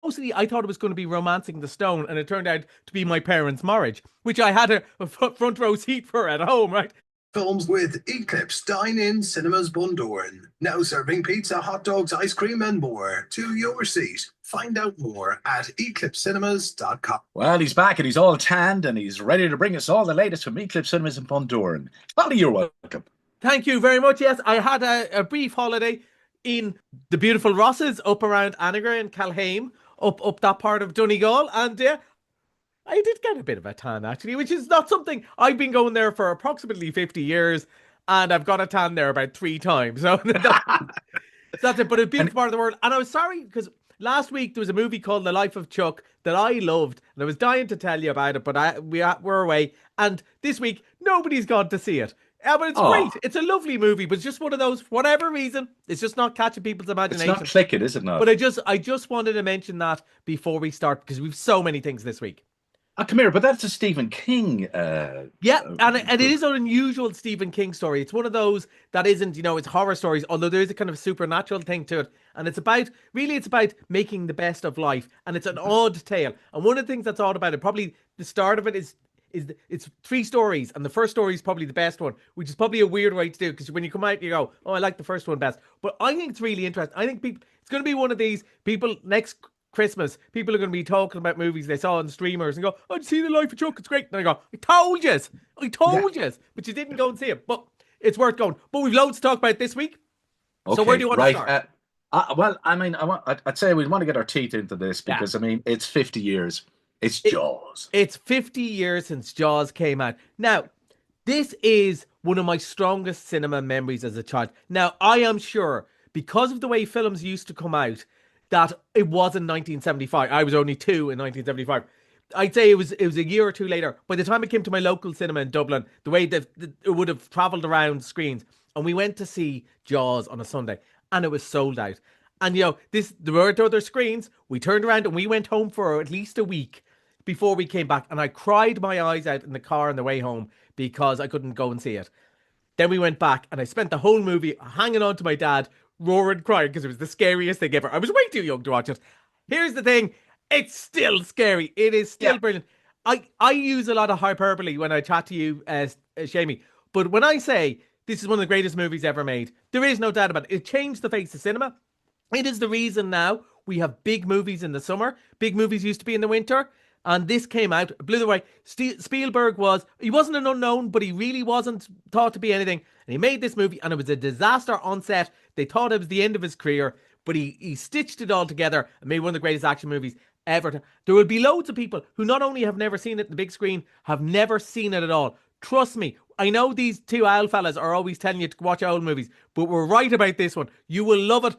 mostly I thought it was going to be Romancing the Stone, and it turned out to be My Parents' Marriage, which I had a front row seat for at home, right? Films with Eclipse Dine-In Cinemas Bundoran. Now serving pizza, hot dogs, ice cream, and more to your seat. Find out more at eclipsecinemas.com. Well, he's back and he's all tanned and he's ready to bring us all the latest from Eclipse Cinemas in Bundoran. Charlie, you're welcome. Thank you very much. Yes, I had a brief holiday in the beautiful Rosses up around Annaghra and Calhame, up that part of Donegal, and I did get a bit of a tan actually, which is not something. I've been going there for approximately 50 years, and I've got a tan there about 3 times. So that's it. But a beautiful part of the world. And I was sorry because last week there was a movie called The Life of Chuck that I loved, and I was dying to tell you about it, but we're away. And this week nobody's gone to see it. Yeah, but it's great. It's a lovely movie, but it's just one of those, for whatever reason, it's just not catching people's imagination. It's not clicking, is it not? But I just wanted to mention that before we start, because we've so many things this week. Come here, but that's a Stephen King. And it is an unusual Stephen King story. It's one of those that isn't, it's horror stories, although there is a kind of supernatural thing to it. And it's about making the best of life. And it's an odd tale. And one of the things that's odd about it, probably the start of it is it's 3 stories, and the first story is probably the best one, which is probably a weird way to do, because when you come out you go, oh, I like the first one best. But I think it's really interesting. I think it's going to be one of these people next Christmas, people are going to be talking about movies they saw on streamers and go, oh, did you see The Life of Chuck? It's great. And I go, I told you, but you didn't go and see it. But it's worth going. But we've loads to talk about this week. Okay, so where do you want to start? Well, I mean, I'd say we want to get our teeth into this because, I mean, it's 50 years. It's Jaws. It's 50 years since Jaws came out. Now, this is one of my strongest cinema memories as a child. Now, I am sure, because of the way films used to come out, that it wasn't 1975. I was only 2 in 1975. I'd say it was a year or 2 later. By the time it came to my local cinema in Dublin, the way that it would have travelled around screens, and we went to see Jaws on a Sunday, and it was sold out. And, there weren't other screens. We turned around and we went home for at least a week before we came back, and I cried my eyes out in the car on the way home because I couldn't go and see it. Then we went back, and I spent the whole movie hanging on to my dad, roaring, crying, because it was the scariest thing ever. I was way too young to watch it. Here's the thing, it's still scary. It is still brilliant. I use a lot of hyperbole when I chat to you, Shamey, but when I say this is one of the greatest movies ever made, there is no doubt about it. It changed the face of cinema. It is the reason now we have big movies in the summer. Big movies used to be in the winter. And this came out, blew the way. Spielberg he wasn't an unknown, but he really wasn't thought to be anything. And he made this movie, and it was a disaster on set. They thought it was the end of his career, but he stitched it all together and made one of the greatest action movies ever. There will be loads of people who not only have never seen it in the big screen, have never seen it at all. Trust me, I know these 2 owl fellas are always telling you to watch old movies, but we're right about this one. You will love it.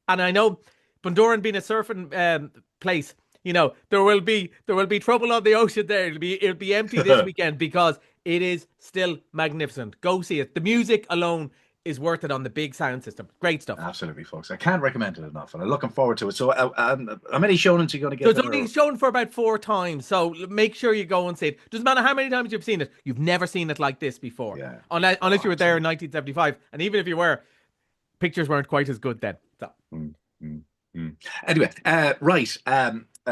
And I know Bundoran being a surfing place, there will be trouble on the ocean there. It'll be empty this weekend because it is still magnificent. Go see it. The music alone is worth it on the big sound system. Great stuff. Absolutely, folks. I can't recommend it enough, and I'm looking forward to it. So, how many showings are you going to get? So it's only shown for about 4 times. So make sure you go and see it. Doesn't matter how many times you've seen it. You've never seen it like this before. Yeah. Unless you were there in 1975, and even if you were, pictures weren't quite as good then. So. Anyway, right.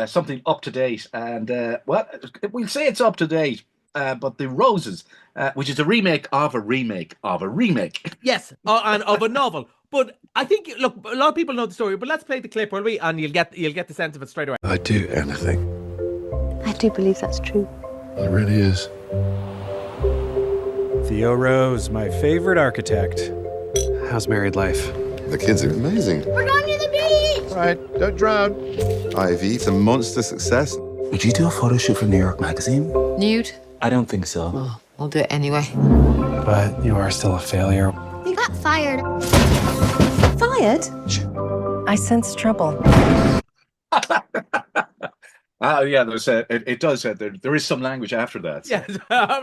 Something up to date, and we'll say it's up to date, but The Roses, which is a remake of a remake of a remake. Yes, and of a novel. But I think, look, a lot of people know the story, but let's play the clip, will we? And you'll get the sense of it straight away. I'd do anything. I do believe that's true. It really is. Theo Rose, my favorite architect. How's married life? The kids are amazing. We're going to the beach! All right, don't drown. Ivy, it's a monster success. Would you do a photo shoot for New York Magazine? Nude? I don't think so. Well, I'll do it anyway. But you are still a failure. You got fired. Fired? I sense trouble. Yeah, it does say there is some language after that. So. Yes, I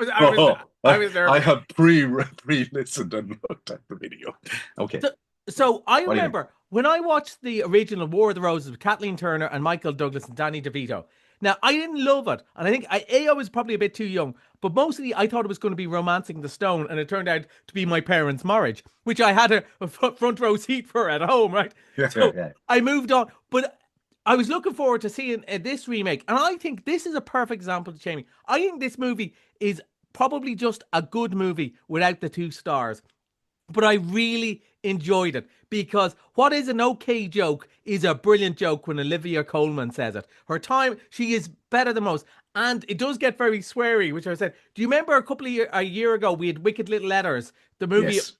was there. I have pre-listened and looked at the video. Okay. So I remember when I watched the original War of the Roses with Kathleen Turner and Michael Douglas and Danny DeVito. Now, I didn't love it. And I think I was probably a bit too young. But mostly I thought it was going to be Romancing the Stone. And it turned out to be My Parents' Marriage, which I had a front row seat for at home, right? Yeah, so yeah. I moved on. But I was looking forward to seeing this remake, and I think this is a perfect example of Jamie. I think this movie is probably just a good movie without the 2 stars. But I really enjoyed it because what is an okay joke is a brilliant joke when Olivia Colman says it. She is better than most. And it does get very sweary, which I said. Do you remember a year ago we had Wicked Little Letters, the movie? Yes.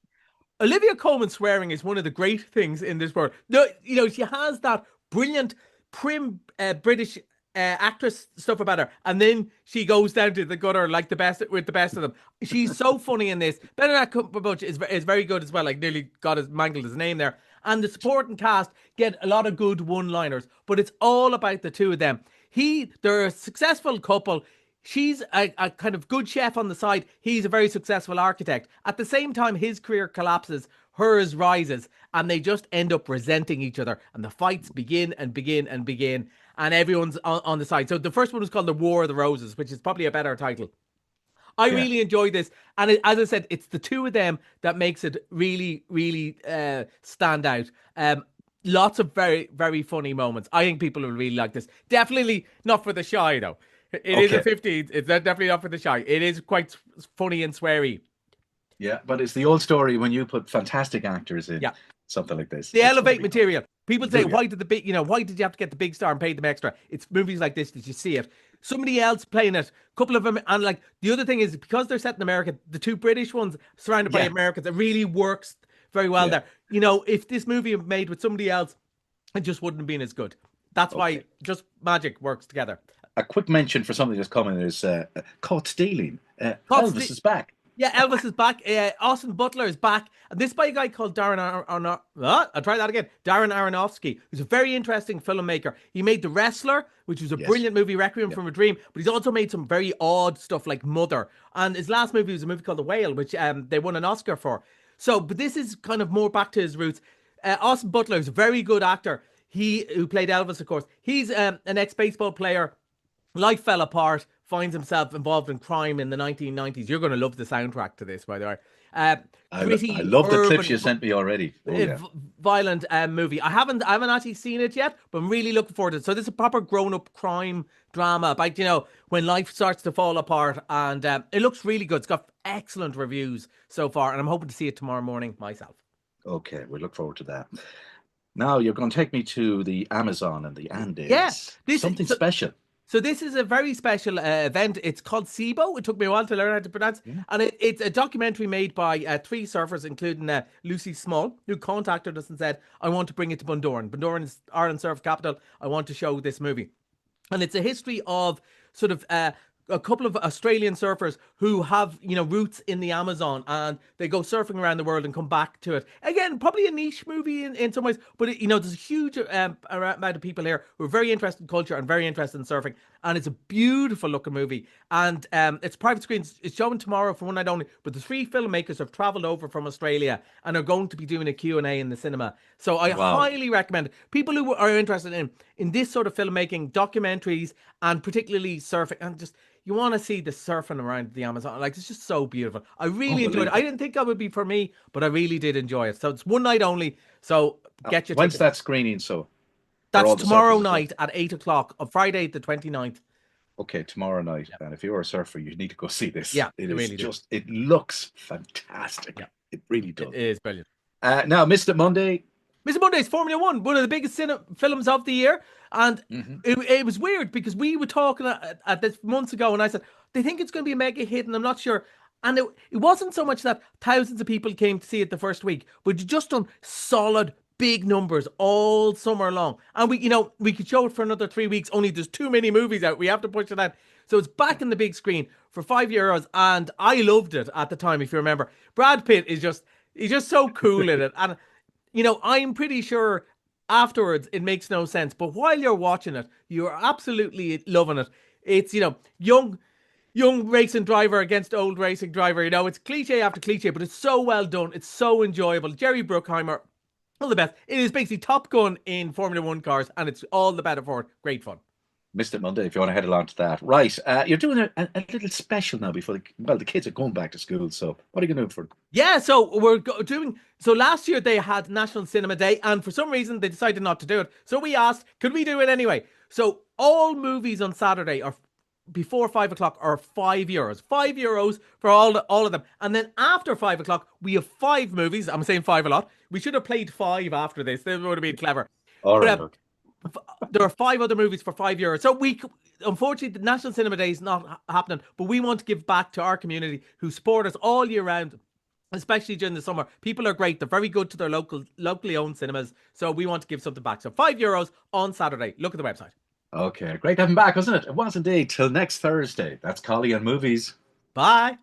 Olivia Colman swearing is one of the great things in this world. No, she has that brilliant, prim British actress stuff about her, and then she goes down to the gutter like the best with the best of them. She's so funny in this. Benedict Cumberbatch is very good as well. Like nearly mangled his name there. And the supporting cast get a lot of good one-liners, but it's all about the two of them. They're a successful couple. She's a kind of good chef on the side. He's a very successful architect. At the same time, his career collapses, hers rises, and they just end up resenting each other. And the fights begin and begin and begin, and everyone's on the side. So the first one was called The War of the Roses, which is probably a better title. I really enjoyed this, and as I said, it's the two of them that makes it really, really stand out. Lots of very, very funny moments. I think people will really like this. Definitely not for the shy, though. It is a 15. It's definitely not for the shy. It is quite funny and sweary. Yeah, but it's the old story when you put fantastic actors in something like this. They elevate material. People say, why did why did you have to get the big star and pay them extra? It's movies like this that you see it. Somebody else playing it, a couple of them, and like the other thing is because they're set in America, the two British ones surrounded by Americans, it really works very well there. If this movie was made with somebody else, it just wouldn't have been as good. That's why just magic works together. A quick mention for something that's coming is Caught Stealing. Elvis is back. Yeah, Elvis is back. Austin Butler is back. And this by a guy called Darren Aronofsky, who's a very interesting filmmaker. He made The Wrestler, which was a brilliant movie, Requiem from a Dream, but he's also made some very odd stuff like Mother. And his last movie was a movie called The Whale, which they won an Oscar for. But this is kind of more back to his roots. Austin Butler is a very good actor. Who played Elvis, of course. He's an ex-baseball player. Life fell apart, finds himself involved in crime in the 1990s. You're going to love the soundtrack to this, by the way. I love the clips you sent me already. Violent movie. I haven't actually seen it yet, but I'm really looking forward to it. So this is a proper grown-up crime drama about, when life starts to fall apart, and it looks really good. It's got excellent reviews so far, and I'm hoping to see it tomorrow morning myself. Okay, we look forward to that. Now you're going to take me to the Amazon and the Andes. Yes, something special. So this is a very special event. It's called SIBO. It took me a while to learn how to pronounce. And it's a documentary made by 3 surfers, including Lucy Small, who contacted us and said, I want to bring it to Bundoran. Bundoran is Ireland's surf capital. I want to show this movie. And it's a history of sort of a couple of Australian surfers who have, roots in the Amazon, and they go surfing around the world and come back to it. Again, probably a niche movie in some ways, but there's a huge amount of people here who are very interested in culture and very interested in surfing, and it's a beautiful looking movie. And it's private screens. It's showing tomorrow for one night only, but the 3 filmmakers have travelled over from Australia and are going to be doing a Q&A in the cinema. So I highly recommend it. People who are interested in this sort of filmmaking, documentaries, and particularly surfing, and just you want to see the surfing around the Amazon. Like, it's just so beautiful. I really enjoyed it. I didn't think that would be for me, but I really did enjoy it. So it's one night only. So get your When's ticket. that screening? So that's tomorrow night at 8 o'clock on Friday the 29th. Okay, tomorrow night. Yeah. And if you're a surfer, you need to go see this. Yeah, it really just it looks fantastic. Yeah. It really does. It is brilliant. Now, Mr. Monday. Mr. Monday is Formula One, one of the biggest films of the year. And it was weird because we were talking at this months ago, and I said, they think it's going to be a mega hit, and I'm not sure. And it wasn't so much that thousands of people came to see it the first week, but you just done solid, big numbers all summer long. And we could show it for another 3 weeks, only there's too many movies out. We have to push it out. So it's back in the big screen for €5, and I loved it at the time, if you remember. Brad Pitt he's just so cool in it. And I'm pretty sure afterwards it makes no sense, but while you're watching it, you're absolutely loving it. It's, young racing driver against old racing driver. It's cliche after cliche, but it's so well done. It's so enjoyable. Jerry Bruckheimer, all the best. It is basically Top Gun in Formula One cars, and it's all the better for it. Great fun. Missed it Monday if you want to head along to that. Right. You're doing a little special now before the kids are going back to school. So what are you going to do for Yeah, so we're doing. So last year they had National Cinema Day, and for some reason they decided not to do it. So we asked, could we do it anyway? So all movies on Saturday are before 5 o'clock are €5. €5 for all of them, and then after 5 o'clock we have 5 movies. I'm saying five a lot. We should have played 5 after this. This would have been clever. All But, right. Okay. there are 5 other movies for €5. So unfortunately, the National Cinema Day is not happening, but we want to give back to our community who support us all year round, especially during the summer. People are great. They're very good to their locally owned cinemas. So we want to give something back. So €5 on Saturday. Look at the website. Okay. Great to have him back, wasn't it? It was indeed. Till next Thursday. That's Collie and Movies. Bye.